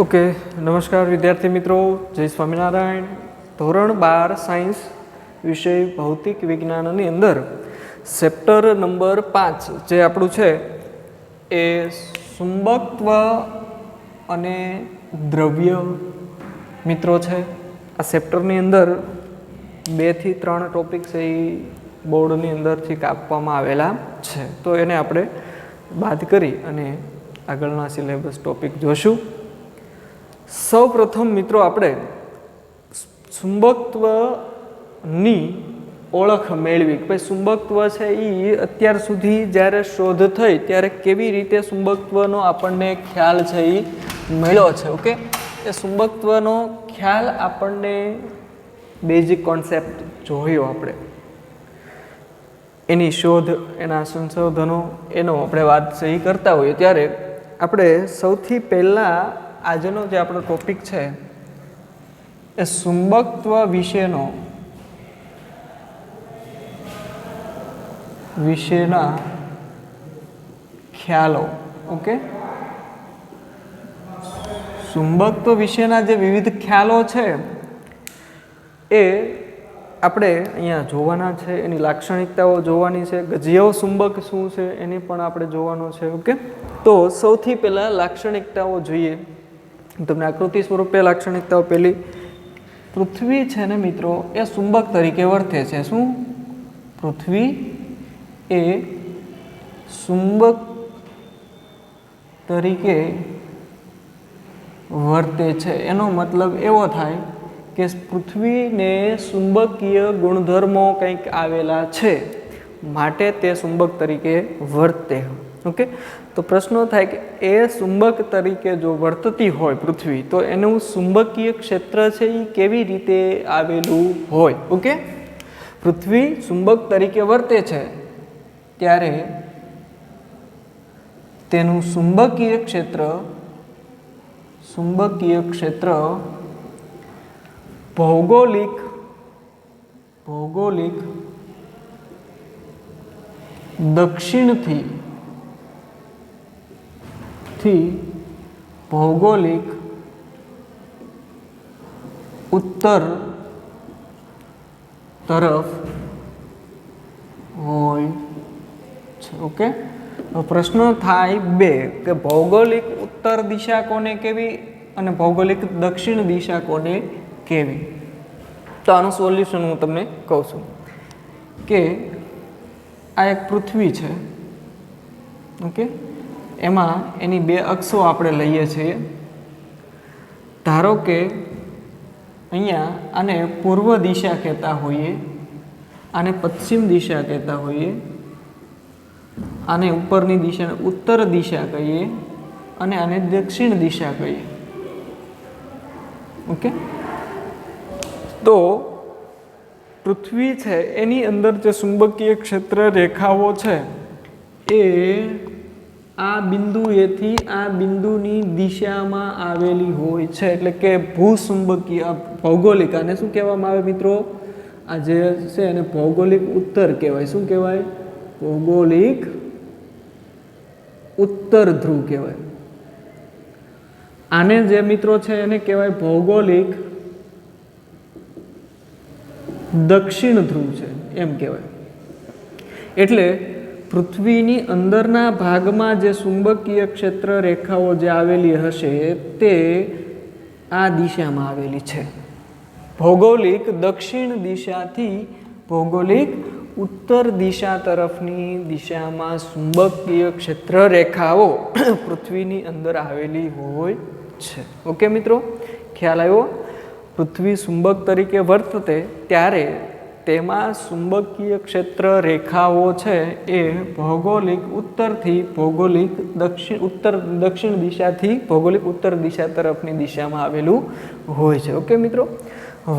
Okay नमस्कार विद्यार्थी मित्रों, जय स्वामीनारायण। ધોરણ 12 साइंस विषय भौतिक विज्ञानની અંદર ચેપ્ટર નંબર 5 જે આપણું છે એ ચુંબકત્વ અને દ્રવ્ય મિત્રો છે। આ ચેપ્ટરની અંદર 2 થી 3 ટોપિક છે એ બોર્ડની અંદરથી કાપવામાં આવેલા છે, તો એને આપણે બાદ કરી અને આગળના સિલેબસ ટોપિક જોશું। સૌ પ્રથમ મિત્રો આપણે ચુંબકત્વની ઓળખ મેળવી કે ભાઈ ચુંબકત્વ છે એ અત્યાર સુધી જ્યારે શોધ થઈ ત્યારે કેવી રીતે ચુંબકત્વનો આપણને ખ્યાલ છે એ મળ્યો છે। ઓકે, એ ચુંબકત્વનો ખ્યાલ આપણને બેઝિક કોન્સેપ્ટ જોયો, આપણે એની શોધ, એના સંશોધનો, એનો આપણે વાત સહી કરતા હોઈએ ત્યારે આપણે સૌથી પહેલાં આજનો જે આપણો ટોપિક છે એ ચુંબકત્વ વિશેના ખ્યાલો। ઓકે, ચુંબકત્વ વિશેના જે વિવિધ ખ્યાલો છે એ આપણે અહીંયા જોવાના છે, એની લાક્ષણિકતાઓ જોવાની છે, ગજિયો ચુંબક શું છે એની પણ આપણે જોવાનો છે। ઓકે, તો સૌથી પહેલાં લાક્ષણિકતાઓ જોઈએ। તમને આકૃતિ સ્વરૂપે લાક્ષણિકતાઓ પહેલી, પૃથ્વી છે ને મિત્રો એ ચુંબક તરીકે વર્તે છે। શું? પૃથ્વી એ ચુંબક તરીકે વર્તે છે, એનો મતલબ એવો થાય કે પૃથ્વીને ચુંબકીય ગુણધર્મો કંઈક આવેલા છે માટે તે ચુંબક તરીકે વર્તે। ઓકે, તો પ્રશ્ન થાય કે એ ચુંબક તરીકે જો વર્તતી હોય પૃથ્વી તો એનું ચુંબકીય ક્ષેત્ર છે એ કેવી રીતે આવેલું હોય। ઓકે, પૃથ્વી ચુંબક તરીકે વર્તે છે ત્યારે તેનું ચુંબકીય ક્ષેત્ર ભૌગોલિક દક્ષિણથી ભૌગોલિક ઉત્તર તરફ હોય છે। ઓકે, પ્રશ્ન થાય બે કે ભૌગોલિક ઉત્તર દિશા કોને કેવી અને ભૌગોલિક દક્ષિણ દિશા કોને કેવી। તો આનું સોલ્યુશન હું તમને કહું છું કે આ એક પૃથ્વી છે। ઓકે, એમાં એની બે અક્ષો આપણે લઈએ છીએ। ધારો કે અહીંયા આને પૂર્વ દિશા કહેતા હોઈએ, આને પશ્ચિમ દિશા કહેતા હોઈએ, આને ઉપરની દિશાને ઉત્તર દિશા કહીએ અને આને દક્ષિણ દિશા કહીએ। ઓકે, તો પૃથ્વી છે એની અંદર જે ચુંબકીય ક્ષેત્ર રેખાઓ છે એ આ બિંદુએથી આ બિંદુની દિશામાં આવેલી હોય છે, એટલે કે ભૂચુંબકીય ભૌગોલિક, આને શું કહેવામાં આવે મિત્રો? આ જે છે એને ભૌગોલિક ઉત્તર કહેવાય। શું કહેવાય? ભૌગોલિક ઉત્તર ધ્રુવ કહેવાય। આને જે મિત્રો છે એને કહેવાય ભૌગોલિક દક્ષિણ ધ્રુવ છે એમ કહેવાય। એટલે પૃથ્વીની અંદરના ભાગમાં જે ચુંબકીય ક્ષેત્ર રેખાઓ જે આવેલી હશે તે આ દિશામાં આવેલી છે। ભૌગોલિક દક્ષિણ દિશાથી ભૌગોલિક ઉત્તર દિશા તરફની દિશામાં ચુંબકીય ક્ષેત્ર રેખાઓ પૃથ્વીની અંદર આવેલી હોય છે। ઓકે મિત્રો, ખ્યાલ આવ્યો? પૃથ્વી ચુંબક તરીકે વર્તતે ત્યારે તેમાં ચુંબકીય ક્ષેત્ર રેખાઓ છે એ ભૌગોલિક ઉત્તરથી ભૌગોલિક દક્ષિણ દિશાથી ભૌગોલિક ઉત્તર દિશા તરફની દિશામાં આવેલું હોય છે। ઓકે મિત્રો,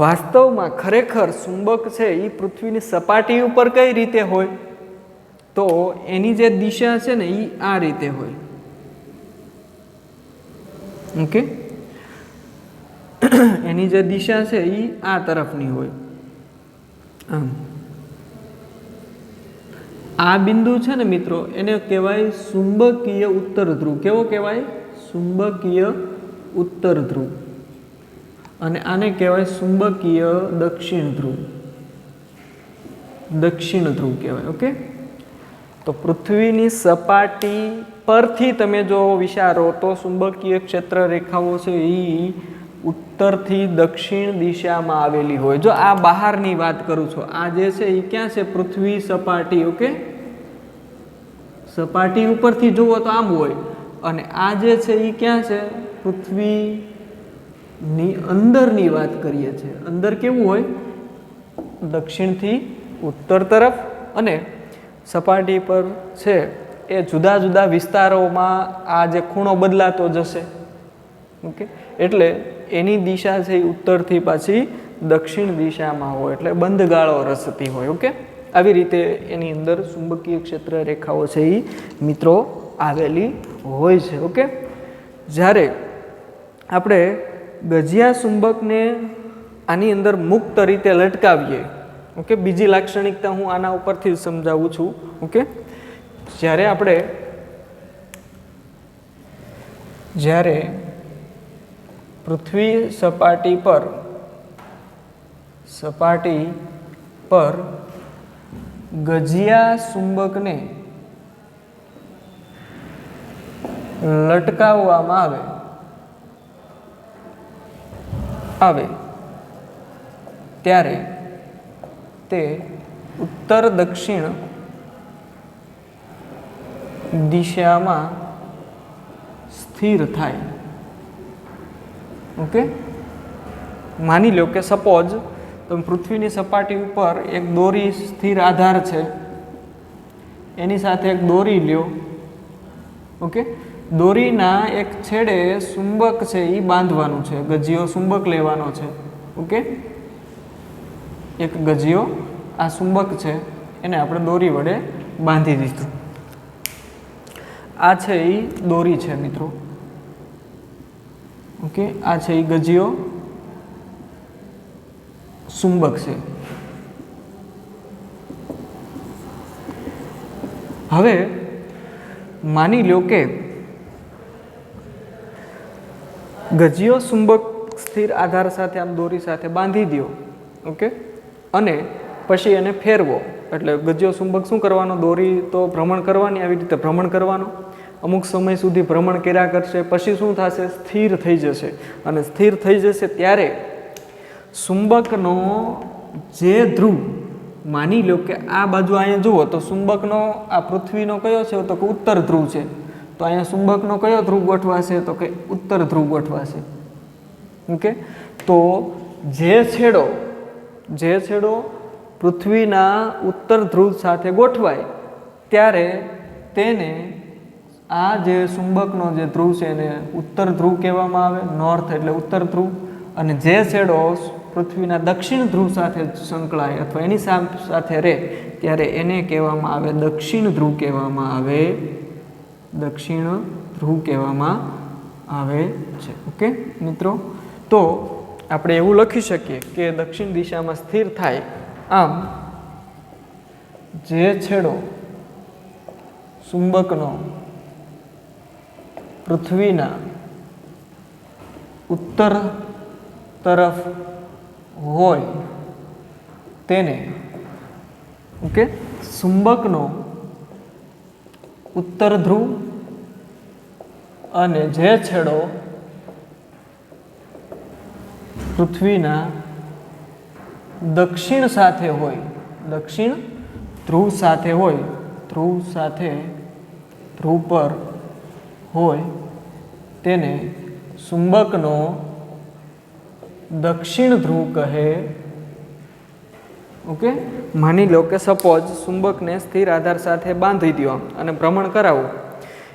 વાસ્તવમાં ખરેખર ચુંબક છે એ પૃથ્વીની સપાટી ઉપર કઈ રીતે હોય? તો એની જે દિશા છે ને એ આ રીતે હોય। ઓકે, એની જે દિશા છે એ આ તરફની હોય। આમ આ બિંદુ છે ને મિત્રો એને કહેવાય ચુંબકીય ઉત્તર ધ્રુવ। કેવો કહેવાય? ચુંબકીય ઉત્તર ધ્રુવ અને આને કહેવાય ચુંબકીય દક્ષિણ ધ્રુવ. દક્ષિણ ધ્રુવ કહેવાય. ઓકે, તો પૃથ્વીની સપાટી પરથી તમે જો વિચારો તો ચુંબકીય ક્ષેત્ર રેખાઓ છે એ ઉત્તરથી દક્ષિણ દિશામાં આવેલી હોય. જો આ બહારની વાત કરું છું, આ જે છે એ ક્યાં છે? પૃથ્વી સપાટી. ઓકે, સપાટી ઉપરથી જુઓ તો આમ હોય અને આ જે છે એ ક્યાં છે? પૃથ્વીની અંદરની વાત કરીએ છીએ. અંદર કેવું હોય? દક્ષિણથી ઉત્તર તરફ, અને સપાટી પર છે એ જુદા જુદા વિસ્તારોમાં આ જે ખૂણો બદલાતો જશે. ઓકે, એટલે એની દિશા છે એ ઉત્તરથી પાછી દક્ષિણ દિશામાં હોય, એટલે બંધ ગાળો રચતી હોય. ઓકે, આવી રીતે એની અંદર ચુંબકીય ક્ષેત્ર રેખાઓ છે એ મિત્રો આવેલી હોય છે. ઓકે, જ્યારે આપણે ગજિયા ચુંબકને આની અંદર મુક્ત રીતે લટકાવીએ, ઓકે, બીજી લાક્ષણિકતા હું આના ઉપરથી સમજાવું છું. ઓકે, જ્યારે પૃથ્વી સપાટી પર ગજિયા ચુંબકને લટકાવવામાં આવે ત્યારે તે ઉત્તર દક્ષિણ દિશામાં સ્થિર થાય. ઓકે, માની લો કે સપોઝ તમે પૃથ્વીની સપાટી ઉપર એક દોરી સ્થિર આધાર છે, એની સાથે એક દોરી લ્યો. ઓકે, દોરીના એક છેડે ચુંબક છે એ બાંધવાનું છે, ગજિયો ચુંબક લેવાનો છે. ઓકે, એક ગજિયો આ ચુંબક છે એને આપણે દોરી વડે બાંધી દીધું. આ છે એ દોરી છે મિત્રો. ઓકે, આ છે એ ગજિયો ચુંબક છે. હવે માની લો કે ગજિયો ચુંબક સ્થિર આધાર સાથે આમ દોરી સાથે બાંધી દો. ઓકે, અને પછી એને ફેરવો, એટલે ગજિયો ચુંબક શું કરવાનો? દોરી તો ભ્રમણ કરવાની, આવી રીતે ભ્રમણ કરવાનો. અમુક સમય સુધી ભ્રમણ કર્યા કરશે, પછી શું થશે? સ્થિર થઈ જશે. અને સ્થિર થઈ જશે ત્યારે ચુંબકનો જે ધ્રુવ, માની લો કે આ બાજુ અહીંયા જુઓ તો ચુંબકનો આ પૃથ્વીનો કયો છે? તો કે ઉત્તર ધ્રુવ છે. તો અહીંયા ચુંબકનો કયો ધ્રુવ ગોઠવાશે? તો કે ઉત્તર ધ્રુવ ગોઠવાશે. ઓકે, તો જે છેડો પૃથ્વીના ઉત્તર ધ્રુવ સાથે ગોઠવાય ત્યારે તેને આ જે ચુંબકનો જે ધ્રુવ છે એને ઉત્તર ધ્રુવ કહેવામાં આવે, નોર્થ એટલે ઉત્તર ધ્રુવ. અને જે છેડો પૃથ્વીના દક્ષિણ ધ્રુવ સાથે સંકળાય અથવા એની સાથે રહે ત્યારે એને કહેવામાં આવે દક્ષિણ ધ્રુવ કહેવામાં આવે. દક્ષિણ ધ્રુવ કહેવામાં આવે છે. ઓકે મિત્રો, તો આપણે એવું લખી શકીએ કે દક્ષિણ દિશામાં સ્થિર થાય. આમ જે છેડો ચુંબકનો પૃથ્વીના ઉત્તર તરફ હોય તેને, ઓકે, ચુંબકનો ઉત્તર ધ્રુવ, અને જે છેડો પૃથ્વીના દક્ષિણ સાથે હોય, દક્ષિણ ધ્રુવ સાથે હોય, ધ્રુવ પર હોય તેને ચુંબકનો દક્ષિણ ધ્રુવ કહે. ઓકે, માની લો કે સપોઝ ચુંબકને સ્થિર આધાર સાથે બાંધી દો અને ભ્રમણ કરાવો,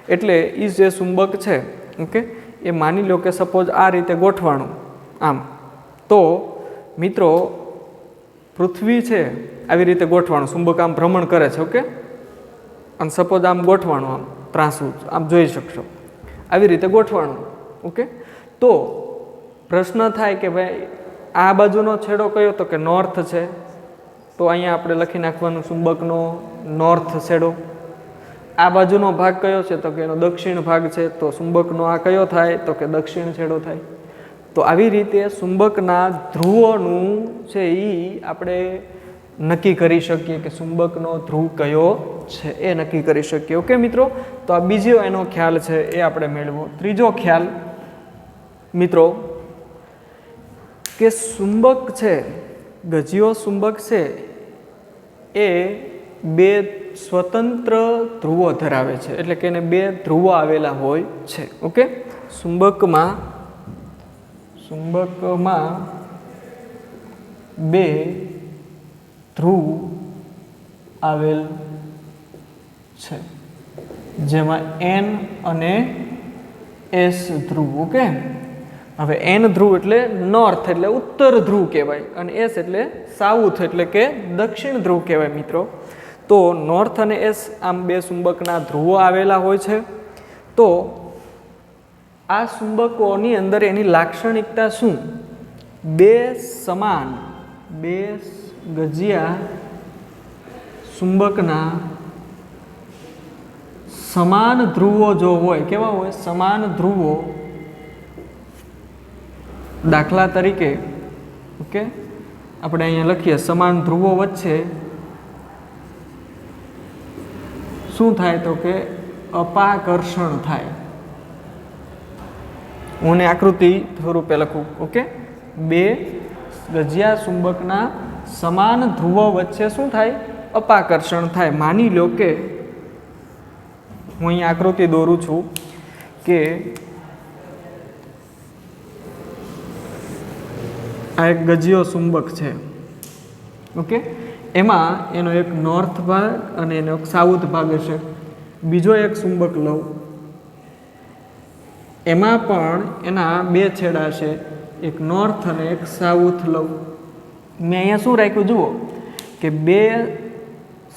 એટલે એ જે ચુંબક છે, ઓકે, એ માની લો કે સપોઝ આ રીતે ગોઠવાણું આમ, તો મિત્રો પૃથ્વી છે આવી રીતે ગોઠવાણું, ચુંબક આમ ભ્રમણ કરે છે. ઓકે, અને સપોઝ આમ ગોઠવાણું, આમ ત્રાંસું આમ જોઈ શકશો, આવી રીતે ગોઠવાણું. ઓકે, તો પ્રશ્ન થાય કે ભાઈ આ બાજુનો છેડો કયો? તો કે નોર્થ છે. તો અહીંયા આપણે લખી નાખવાનું ચુંબકનો નોર્થ છેડો. આ બાજુનો ભાગ કયો છે તો કે એનો દક્ષિણ ભાગ છે, તો ચુંબકનો આ કયો થાય તો કે દક્ષિણ છેડો થાય. તો આવી રીતે ચુંબકના ધ્રુવોનું છે એ આપણે નક્કી કરી શકીએ કે ચુંબકનો ધ્રુવ કયો છે એ નક્કી કરી શકીએ. ઓકે મિત્રો, તો આ બીજો એનો ખ્યાલ છે એ આપણે મેળવો. ત્રીજો ખ્યાલ મિત્રો કે ચુંબક છે, ગજીયો ચુંબક છે એ બે સ્વતંત્ર ધ્રુવો ધરાવે છે, એટલે કે એને બે ધ્રુવો આવેલા હોય છે. ઓકે, ચુંબકમાં બે ધ્રુવ આવેલ છે, જેમાં N અને S ધ્રુવ. ઓકે, હવે N ધ્રુવ એટલે નોર્થ એટલે ઉત્તર ધ્રુવ કહેવાય, અને S એટલે સાઉથ એટલે કે દક્ષિણ ધ્રુવ કહેવાય મિત્રો. તો નોર્થ અને એસ આમ બે ચુંબકના ધ્રુવો આવેલા હોય છે. તો આ ચુંબકોની અંદર એની લાક્ષણિકતા શું? બે સમાન, બે ગજિયા ચુંબકના સમાન ધ્રુવો જો હોય, કેવા હોય? સમાન ધ્રુવો. દાખલા તરીકે ઓકે, આપણે અહીંયા લખીએ સમાન ધ્રુવો વચ્ચે શું થાય તો કે અપાકર્ષણ થાય. હું આકૃતિ સ્વરૂપે લખું. ઓકે, બે ગજિયા ચુંબકના સમાન ધ્રુવો વચ્ચે શું થાય? અપાકર્ષણ થાય. માની લો કે હું અહીંયા આકૃતિ દોરું છું કે આ એક ગજિયો ચુંબક છે. ઓકે, એમાં એનો એક નોર્થ ભાગ અને એનો એક સાઉથ ભાગ હશે. બીજો એક ચુંબક લઉં, એમાં પણ એના બે છેડા છે, એક નોર્થ અને એક સાઉથ લઉં. મેં અહીંયા શું રાખ્યું જુઓ કે બે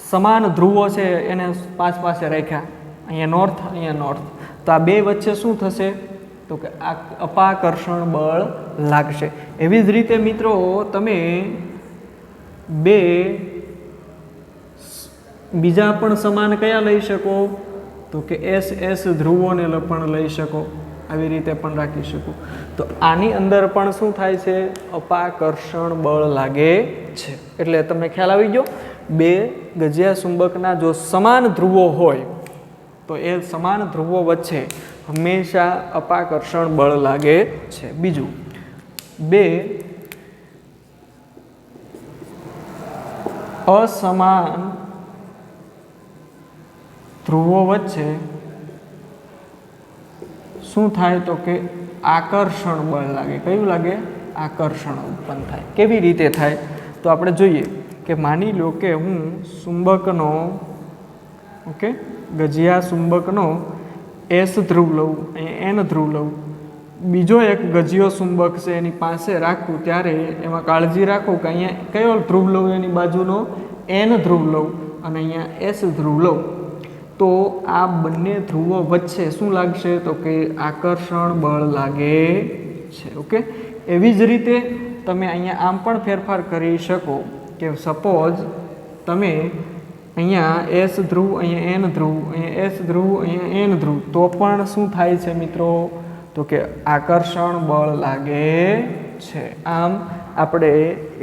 સમાન ધ્રુવો છે એને પાસે રાખ્યા, અહીંયા નોર્થ, અહીંયા નોર્થ. તો આ બે વચ્ચે શું થશે તો કે આ અપાકર્ષણ બળ લાગશે. એવી જ રીતે મિત્રો તમે બે બીજા પણ સમાન કયા લઈ શકો તો કે એસ ધ્રુવોને પણ લઈ શકો, આવી રીતે પણ રાખી શકો. તો આની અંદર પણ શું થાય છે? અપાકર્ષણ બળ લાગે છે. એટલે તમને ખ્યાલ આવી ગયો, બે ગજિયા ચુંબકના જો સમાન ધ્રુવો હોય તો એ સમાન ધ્રુવો વચ્ચે હંમેશા અપાકર્ષણ બળ લાગે છે. બીજું, બે અસમાન ધ્રુવો વચ્ચે શું થાય તો કે આકર્ષણ બળ લાગે. કયું લાગે? આકર્ષણ ઉત્પન્ન થાય. કેવી રીતે થાય તો આપણે જોઈએ કે માની લો કે હું ચુંબકનો ઓકે ગજિયા ચુંબકનો એસ ધ્રુવ લઉં, અહીંયા એન ધ્રુવ લઉં, બીજો એક ગજિયો ચુંબક છે એની પાસે રાખું, ત્યારે એમાં કાળજી રાખું કે અહીંયા કયો ધ્રુવ લઉં? એની બાજુનો એન ધ્રુવ લઉં અને અહીંયા એસ ધ્રુવ લઉં. તો આ બંને ધ્રુવો વચ્ચે શું લાગશે તો કે આકર્ષણ બળ લાગે છે. ઓકે, એવી જ રીતે તમે અહીંયા આમ પણ ફેરફાર કરી શકો કે સપોઝ તમે અહીંયા એસ ધ્રુવ, અહીંયા એન ધ્રુવ, અહીંયા એસ ધ્રુવ, અહીંયા એન ધ્રુવ, તો પણ શું થાય છે મિત્રો તો કે આકર્ષણ બળ લાગે છે. આમ આપણે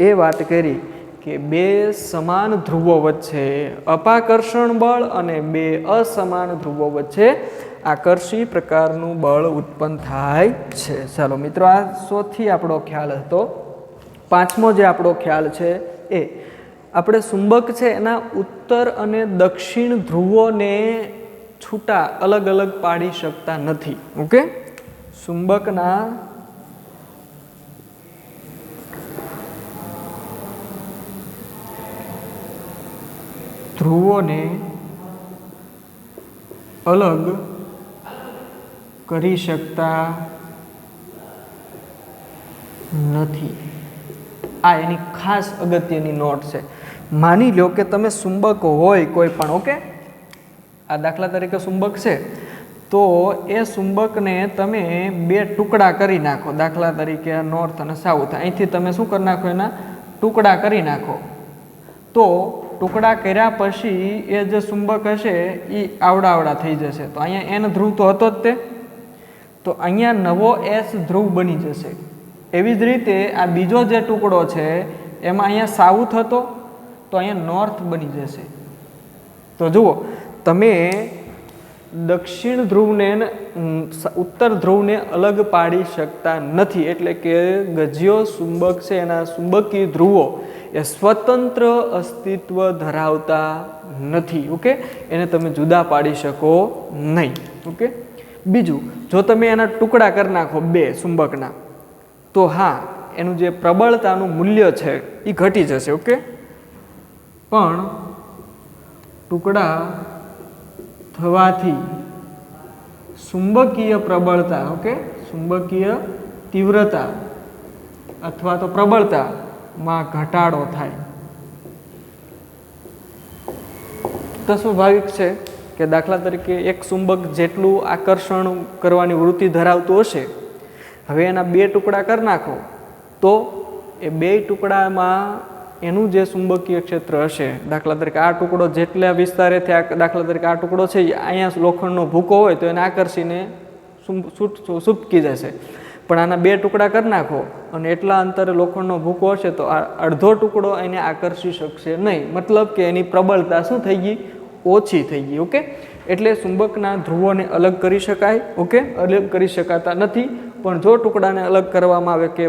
એ વાત કરી કે બે સમાન ધ્રુવો વચ્ચે અપાકર્ષણ બળ અને બે અસમાન ધ્રુવો વચ્ચે આકર્ષી પ્રકારનું બળ ઉત્પન્ન થાય છે. ચાલો મિત્રો, આ સૌથી આપણો ખ્યાલ હતો. પાંચમો જે આપણો ખ્યાલ છે એ આપણે ચુંબક છે એના ઉત્તર અને દક્ષિણ ધ્રુવોને છૂટા અલગ અલગ પાડી શકતા નથી. ઓકે, ચુંબકના ધ્રુવોને અલગ કરી શકતા નથી. આ એની ખાસ અગત્યની નોટ છે. માની લો કે તમે ચુંબક હોય કોઈ પણ, ઓકે, આ દાખલા તરીકે ચુંબક છે, તો એ ચુંબકને તમે બે ટુકડા કરી નાખો. દાખલા તરીકે નોર્થ અને સાઉથ, અહીંથી તમે શું કરી નાખો? એના ટુકડા કરી નાખો. તો ટુકડા કર્યા પછી એ જે ચુંબક હશે એ આવડા થઈ જશે. તો અહીંયા એન ધ્રુવ તો હતો જ તે, તો અહીંયા નવો એસ ધ્રુવ બની જશે. એવી જ રીતે આ બીજો જે ટુકડો છે એમાં અહીંયા સાઉથ હતો, તો અહીંયા નોર્થ બની જશે. તો જુઓ, તમે દક્ષિણ ધ્રુવને ઉત્તર ધ્રુવને અલગ પાડી શકતા નથી. એટલે કે ગજિયો ચુંબક છે એના ચુંબકીય ધ્રુવો એ સ્વતંત્ર અસ્તિત્વ ધરાવતા નથી. ઓકે, એને તમે જુદા પાડી શકો નહીં. ઓકે, બીજું, જો તમે એના ટુકડા કરી નાખો બે ચુંબકના, તો હા, એનું જે પ્રબળતાનું મૂલ્ય છે એ ઘટી જશે. ઓકે, પણ ટુકડા થવાથી ચુંબકીય પ્રબળતા, ઓકે, ચુંબકીય તીવ્રતા અથવા તો પ્રબળતામાં ઘટાડો થાય. તો સ્વાભાવિક છે કે દાખલા તરીકે એક ચુંબક જેટલું આકર્ષણ કરવાની વૃત્તિ ધરાવતું હશે, હવે એના બે ટુકડા કરી નાખો તો એ બે ટુકડામાં એનું જે ચુંબકીય ક્ષેત્ર હશે, દાખલા તરીકે આ ટુકડો જેટલા વિસ્તારેથી, દાખલા તરીકે આ ટુકડો છે અહીંયા લોખંડનો ભૂકો હોય તો એને આકર્ષીને સૂપકી જશે. પણ આના બે ટુકડા કરી નાખો અને એટલા અંતરે લોખંડનો ભૂકો હશે તો આ અડધો ટુકડો એને આકર્ષી શકશે નહીં. મતલબ કે એની પ્રબળતા શું થઈ ગઈ? ઓછી થઈ ગઈ. ઓકે, એટલે ચુંબકના ધ્રુવોને અલગ કરી શકાય. ઓકે, અલગ કરી શકાતા નથી. પણ જો ટુકડાને અલગ કરવામાં આવે કે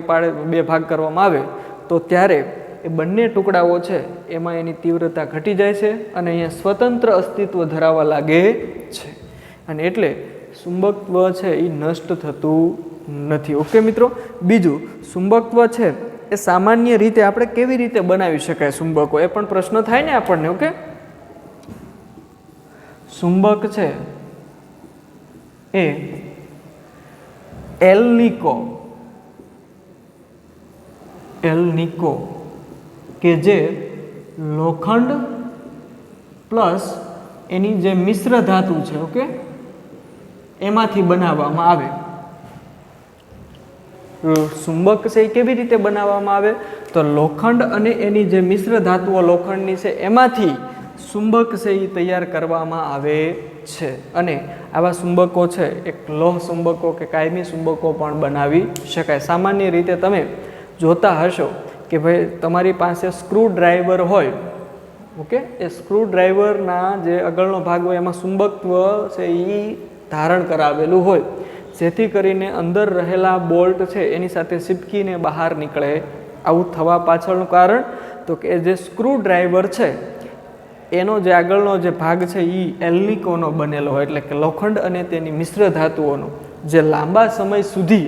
બે ભાગ કરવામાં આવે તો ત્યારે એ બંને ટુકડાઓ છે એમાં એની તીવ્રતા ઘટી જાય છે અને અહીંયા સ્વતંત્ર અસ્તિત્વ ધરાવવા લાગે છે. અને એટલે ચુંબકત્વ છે એ નષ્ટ થતું નથી. ઓકે મિત્રો, બીજું, ચુંબકત્વ છે એ સામાન્ય રીતે આપણે કેવી રીતે બનાવી શકાય ચુંબકો, એ પણ પ્રશ્ન થાય ને આપણને. ઓકે, ચુંબક છે એ એલ્નિકો કે જે લોખંડ પ્લસ એની જે મિશ્ર ધાતુ છે, ઓકે, એમાંથી બનાવવામાં આવે. ચુંબક છે એ કેવી રીતે બનાવવામાં આવે? તો લોખંડ અને એની જે મિશ્ર ધાતુઓ લોખંડની છે એમાંથી ચુંબક છે એ તૈયાર કરવામાં આવે છે. અને આવા ચુંબકો છે એક લોહ ચુંબકો કે કાયમી ચુંબકો પણ બનાવી શકાય. સામાન્ય રીતે તમે જોતા હશો કે ભાઈ તમારી પાસે સ્ક્રૂ ડ્રાઈવર હોય, ઓકે, એ સ્ક્રૂ ડ્રાઈવરના જે આગળનો ભાગ હોય એમાં ચુંબકત્વ છે એ ધારણ કરાવેલું હોય, જેથી કરીને અંદર રહેલા બોલ્ટ છે એની સાથે ચીપકીને બહાર નીકળે. આવું થવા પાછળનું કારણ તો કે જે સ્ક્રૂ ડ્રાઈવર છે એનો જે આગળનો જે ભાગ છે એ એલ્નિકોનો બનેલો હોય, એટલે કે લોખંડ અને તેની મિશ્ર ધાતુઓનો, જે લાંબા સમય સુધી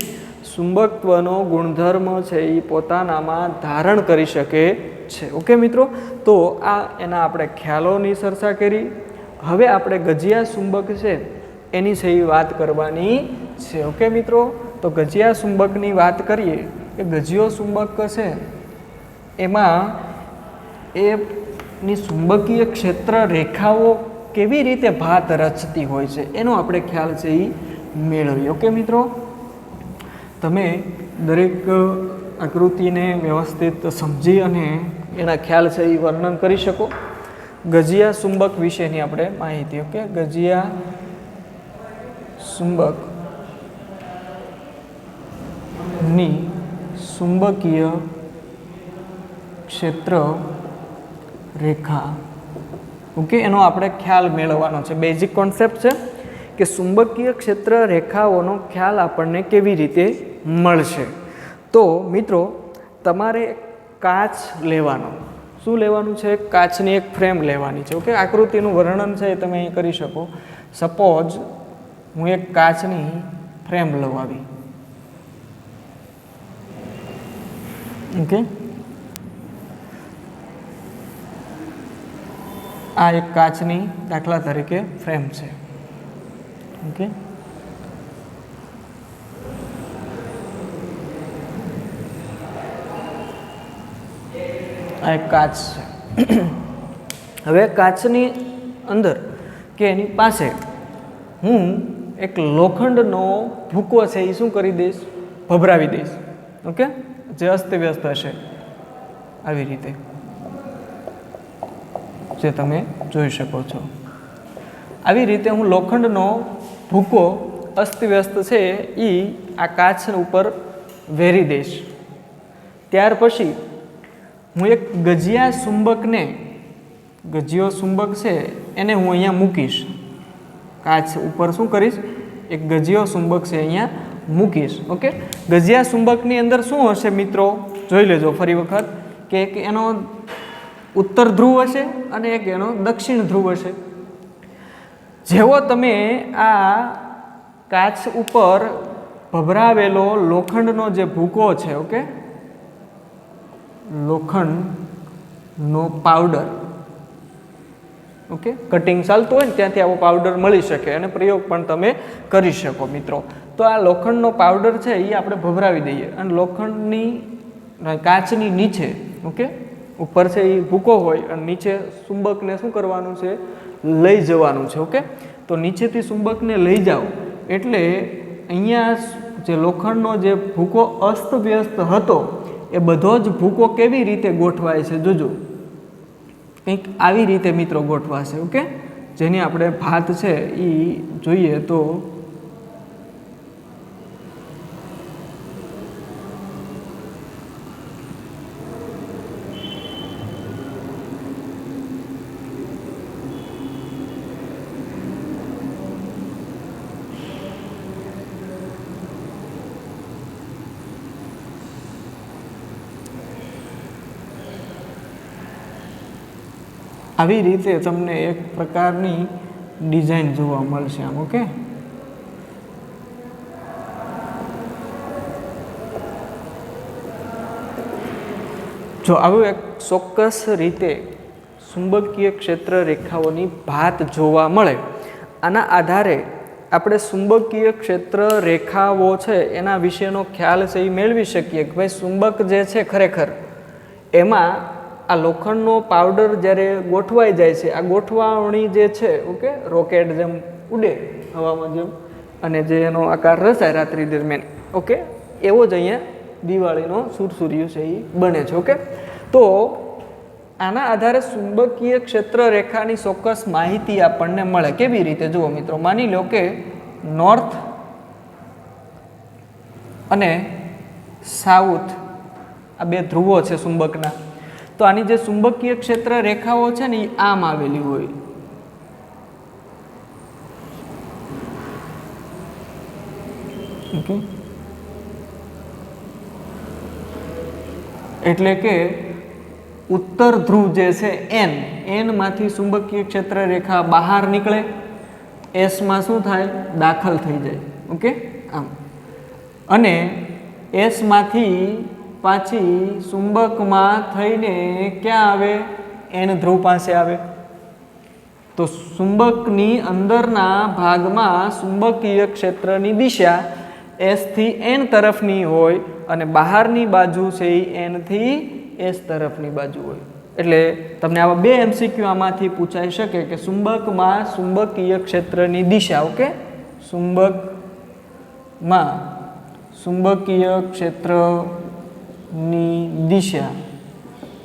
ચુંબકત્વનો ગુણધર્મ છે એ પોતાનામાં ધારણ કરી શકે છે. ઓકે મિત્રો, તો આ એના આપણે ખ્યાલોની ચર્ચા કરી. હવે આપણે ગજિયા ચુંબક છે એની છે એ વાત કરવાની છે. ઓકે મિત્રો, તો ગજિયા ચુંબકની વાત કરીએ કે ગજિયો ચુંબક છે એમાં એની ચુંબકીય ક્ષેત્ર રેખાઓ કેવી રીતે ભાત રચતી હોય છે એનો આપણે ખ્યાલ છે એ મેળવીએ. ઓકે મિત્રો, તમે દરેક આકૃતિને વ્યવસ્થિત સમજી અને એના ખ્યાલ છે એ વર્ણન કરી શકો. ગજિયા ચુંબક વિશેની આપણે માહિતી. ઓકે, ગજિયા ચુંબક ની ચુંબકીય ક્ષેત્ર રેખા, ઓકે, એનો આપણે ખ્યાલ મેળવવાનો છે. બેઝિક કોન્સેપ્ટ છે કે ચુંબકીય ક્ષેત્ર રેખાઓનો ખ્યાલ આપણને કેવી રીતે મળશે. તો મિત્રો, તમારે કાચ લેવાનો, શું લેવાનું છે? કાચની એક ફ્રેમ લેવાની છે. ઓકે, આકૃતિનું વર્ણન છે એ તમે અહીં કરી શકો. સપોઝ હું એક કાચની ફ્રેમ લઉં આવી. ઓકે, આ એક કાચની દાખલા તરીકે ફ્રેમ છે. ઓકે, આ એક કાચ છે. હવે કાચની અંદર કે એની પાસે હું એક લોખંડનો ભૂકો છે એ શું કરી દઈશ? ભભરાવી દઈશ. ઓકે, જે અસ્તવ્યસ્ત હશે આવી રીતે. જે તમે જોઈ શકો છો। આવી રીતે હું લોખંડનો ભૂકો અસ્તવ્યસ્ત છે એ આ કાચ ઉપર વેરી દઈશ। ત્યાર પછી હું એક ગજિયા ચુંબકને, ગજિયો ચુંબક છે એને હું અહીંયા મૂકીશ। કાચ ઉપર શું કરીશ, એક ગજિયો ચુંબક છે અહીંયા મૂકીશ। ઓકે, ગજિયા ચુંબકની અંદર શું હશે મિત્રો, જોઈ લેજો ફરી વખત કે એક એનો ઉત્તર ધ્રુવ હશે અને એક એનો દક્ષિણ ધ્રુવ હશે। જેવો તમે આ કાચ ઉપર ભભરાવેલો લોખંડનો જે ભૂકો છે, ઓકે, લોખંડનો પાવડર, ઓકે, કટિંગ ચાલતું હોય ને ત્યાંથી આવો પાવડર મળી શકે અને પ્રયોગ પણ તમે કરી શકો મિત્રો। તો આ લોખંડનો પાવડર છે એ આપણે ભભરાવી દઈએ અને લોખંડની કાચની નીચે, ઓકે, ઉપર છે એ ભૂકો હોય અને નીચે ચુંબકને શું કરવાનું છે, લઈ જવાનું છે। ઓકે, તો નીચેથી ચુંબકને લઈ જાઓ એટલે અહીંયા જે લોખંડનો જે ભૂકો અસ્તવ્યસ્ત હતો એ બધો જ ભૂકો કેવી રીતે ગોઠવાય છે, જોજો કંઈક આવી રીતે મિત્રો ગોઠવાશે। ઓકે, જેની આપણે ભાત છે એ જોઈએ તો આવી રીતે તમને એક પ્રકારની ડિઝાઇન જોવા મળશે આમ। ઓકે, જો આવું એક ચોક્કસ રીતે ચુંબકીય ક્ષેત્ર રેખાઓની ભાત જોવા મળે, આના આધારે આપણે ચુંબકીય ક્ષેત્ર રેખાઓ છે એના વિશેનો ખ્યાલ છે એ મેળવી શકીએ કે ભાઈ ચુંબક જે છે ખરેખર એમાં આ લોખંડનો પાવડર જ્યારે ગોઠવાઈ જાય છે, આ ગોઠવાણી જે છે, ઓકે, રોકેટ જેમ ઉડે હવામાં જેમ અને જે એનો આકાર રચાય રાત્રિ દરમિયાન, ઓકે, એવો જ અહીંયા દિવાળીનો સુરસુર્યું છે એ બને છે। ઓકે, તો આના આધારે ચુંબકીય ક્ષેત્ર રેખાની ચોક્કસ માહિતી આપણને મળે। કેવી રીતે જુઓ મિત્રો, માની લો કે નોર્થ અને સાઉથ આ બે ધ્રુવો છે ચુંબકના, તો આની જે ચુંબકીય ક્ષેત્ર રેખાઓ છે ને એ આમ આવેલી હોય, ઓકે, એટલે કે ઉત્તર ધ્રુવ જે છે એન માંથી ચુંબકીય ક્ષેત્ર રેખા બહાર નીકળે, એસ માં શું થાય, દાખલ થઈ જાય। ઓકે, આમ, અને એસ માંથી પાછી ચુંબકમાં થઈને ક્યાં આવે, એન ધ્રુવ પાસે આવે। તો ચુંબકની અંદરના ભાગમાં ચુંબકીય ક્ષેત્રની દિશા એસ થી એન તરફની હોય અને બહારની બાજુ છે એ એન થી એસ તરફની બાજુ હોય। એટલે તમને આવા બે MCQ આમાંથી પૂછાઈ શકે કે ચુંબકમાં ચુંબકીય ક્ષેત્રની દિશા, ઓકે, ચુંબકમાં ચુંબકીય ક્ષેત્રની દિશા,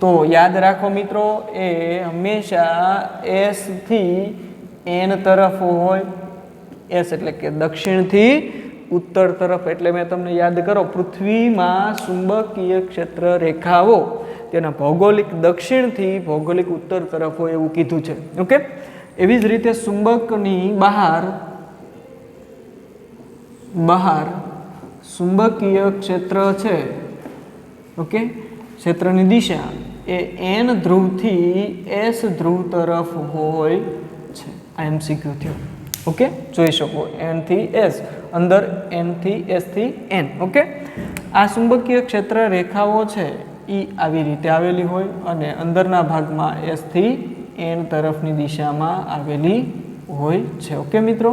તો યાદ રાખો મિત્રો એ હંમેશા એસ થી એન તરફ હોય। એસ એટલે કે દક્ષિણથી ઉત્તર તરફ। એટલે મેં તમને યાદ કરો, પૃથ્વીમાં ચુંબકીય ક્ષેત્ર રેખાઓ તેના ભૌગોલિક દક્ષિણથી ભૌગોલિક ઉત્તર તરફ હોય એવું કીધું છે। ઓકે, એવી જ રીતે ચુંબકની બહાર ચુંબકીય ક્ષેત્ર છે, ઓકે, ક્ષેત્રની દિશા એ એન ધ્રુવથી એસ ધ્રુવ તરફ હોય છે। આ MCQ થયો। ઓકે, જોઈ શકો એન થી એસ, અંદર એન થી એસ થી એન। ઓકે, આ ચુંબકીય ક્ષેત્ર રેખાઓ છે એ આવી રીતે આવેલી હોય અને અંદરના ભાગમાં એસ થી એન તરફની દિશામાં આવેલી હોય છે। ઓકે મિત્રો,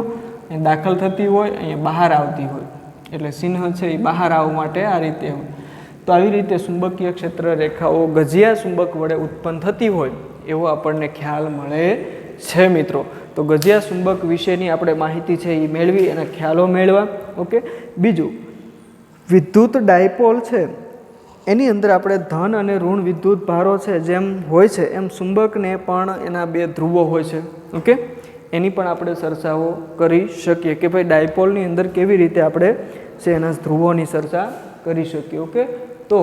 એ દાખલ થતી હોય, અહીંયા બહાર આવતી હોય, એટલે ચિહ્ન છે એ બહાર આવવા માટે આ રીતે હોય। તો આવી રીતે ચુંબકીય ક્ષેત્ર રેખાઓ ગજિયા ચુંબક વડે ઉત્પન્ન થતી હોય એવો આપણને ખ્યાલ મળે છે મિત્રો। તો ગજિયા ચુંબક વિશેની આપણે માહિતી છે એ મેળવી અને ખ્યાલો મેળવા। ઓકે, બીજું વિદ્યુત ડાયપોલ છે એની અંદર આપણે ધન અને ઋણ વિદ્યુત ભારો છે જેમ હોય છે એમ ચુંબકને પણ એના બે ધ્રુવો હોય છે. ઓકે, એની પણ આપણે ચર્ચાઓ કરી શકીએ કે ભાઈ ડાયપોલની અંદર કેવી રીતે આપણે છે એના ધ્રુવોની ચર્ચા કરી શકીએ. ઓકે, તો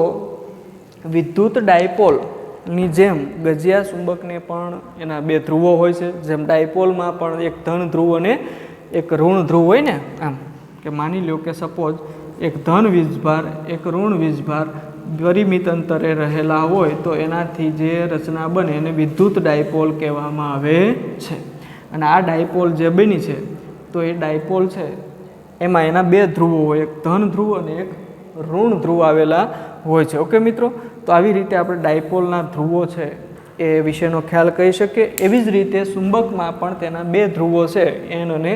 વિદ્યુત ડાયપોલની જેમ ગજિયા ચુંબકને પણ એના બે ધ્રુવો હોય છે. જેમ ડાયપોલમાં પણ એક ધન ધ્રુવ અને એક ઋણ ધ્રુવ હોય ને, આમ કે માની લો કે સપોઝ એક ધન વીજભાર એક ઋણ વીજભાર પરિમિત અંતરે રહેલા હોય તો એનાથી જે રચના બને એને વિદ્યુત ડાયપોલ કહેવામાં આવે છે. અને આ ડાયપોલ જે બની છે તો એ ડાયપોલ છે એમાં એના બે ધ્રુવો હોય, એક ધન ધ્રુવ અને એક ઋણ ધ્રુવ આવેલા હોય છે. ઓકે મિત્રો, તો આવી રીતે આપણે ડાયપોલના ધ્રુવો છે એ વિશેનો ખ્યાલ કહી શકીએ. એવી જ રીતે ચુંબકમાં પણ તેના બે ધ્રુવો છે, એન અને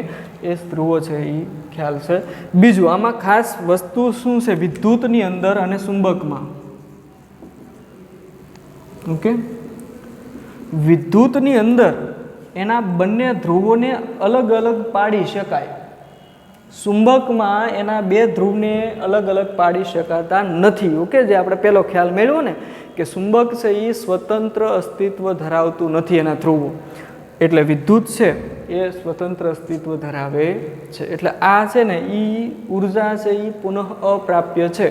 એસ ધ્રુવો છે, એ ખ્યાલ છે. બીજું આમાં ખાસ વસ્તુ શું છે વિદ્યુતની અંદર અને ચુંબકમાં? ઓકે, વિદ્યુતની અંદર એના બંને ધ્રુવોને અલગ અલગ પાડી શકાય. ચુંબકમાં એના બે ધ્રુવને અલગ અલગ પાડી શકાતા નથી. ઓકે, જે આપણે પહેલો ખ્યાલ મેળવ્યો ને કે ચુંબક છે એ સ્વતંત્ર અસ્તિત્વ ધરાવતું નથી એના ધ્રુવો, એટલે વિદ્યુત છે એ સ્વતંત્ર અસ્તિત્વ ધરાવે છે. એટલે આ છે ને એ ઉર્જા છે એ પુનઃ અપ્રાપ્ય છે.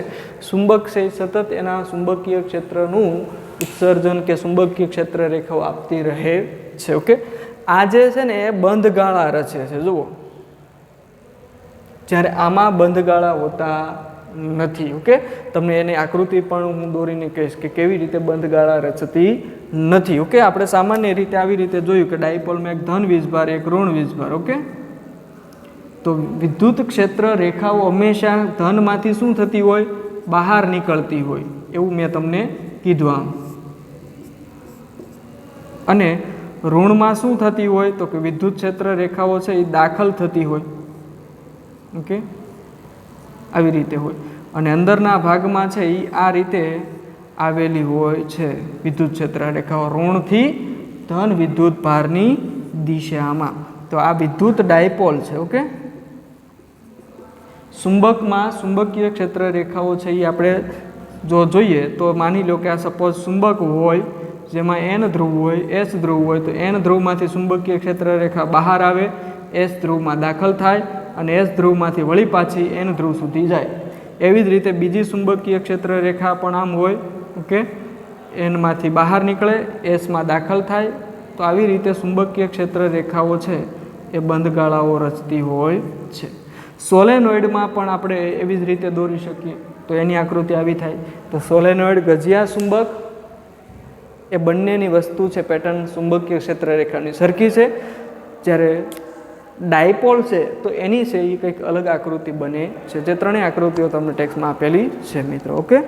ચુંબક છે એ સતત એના ચુંબકીય ક્ષેત્રનું ઉત્સર્જન કે ચુંબકીય ક્ષેત્ર રેખાઓ આપતી રહે છે. ઓકે, આ જે છે ને એ બંધ ગાળા રચે છે. જુઓ, જ્યારે આમાં બંધ ગાળા હોતા નથી. ઓકે, તમને એની આકૃતિ પણ હું દોરીને કહીશ કે કેવી રીતે બંધ ગાળા રચતી નથી. ઓકે, આપણે સામાન્ય રીતે આવી રીતે જોયું કે ડાયપોલમાં એક ધન વીજભાર એક ઋણ વીજભાર. ઓકે, તો વિદ્યુત ક્ષેત્ર રેખાઓ હંમેશા ધનમાંથી શું થતી હોય? બહાર નીકળતી હોય, એવું મેં તમને કીધું આમ. અને ઋણમાં શું થતી હોય? તો કે વિદ્યુત ક્ષેત્ર રેખાઓ છે એ દાખલ થતી હોય. ઓકે, આવી રીતે હોય. અને અંદરના ભાગમાં છે એ આ રીતે આવેલી હોય છે વિદ્યુત ક્ષેત્ર રેખાઓ ઋણથી ધન વિદ્યુત ભારની દિશામાં. તો આ વિદ્યુત ડાયપોલ છે. ઓકે, ચુંબકમાં ચુંબકીય ક્ષેત્ર રેખાઓ છે એ આપણે જો જોઈએ તો માની લો કે આ સપોઝ ચુંબક હોય જેમાં એન ધ્રુવ હોય એસ ધ્રુવ હોય, તો એન ધ્રુવમાંથી ચુંબકીય ક્ષેત્ર રેખા બહાર આવે, એસ ધ્રુવમાં દાખલ થાય અને એસ ધ્રુવમાંથી વળી પાછી એન ધ્રુવ સુધી જાય. એવી જ રીતે બીજી ચુંબકીય ક્ષેત્ર રેખા પણ આમ હોય. ઓકે, એનમાંથી બહાર નીકળે, એસમાં દાખલ થાય. તો આવી રીતે ચુંબકીય ક્ષેત્ર રેખાઓ છે એ બંધ ગાળાઓ રચતી હોય છે. સોલેનોઇડમાં પણ આપણે એવી જ રીતે દોરી શકીએ. તો એની આકૃતિ આવી થાય. તો સોલેનોઇડ ગજિયા ચુંબક એ બંનેની વસ્તુ છે પેટર્ન ચુંબકીય ક્ષેત્ર રેખાની સરખી છે. જ્યારે ડાયપોલ છે તો એની છે એ કંઈક અલગ આકૃતિ બને છે. જે ત્રણેય આકૃતિઓ તમને ટેક્સ્ટમાં આપેલી છે મિત્રો. ઓકે.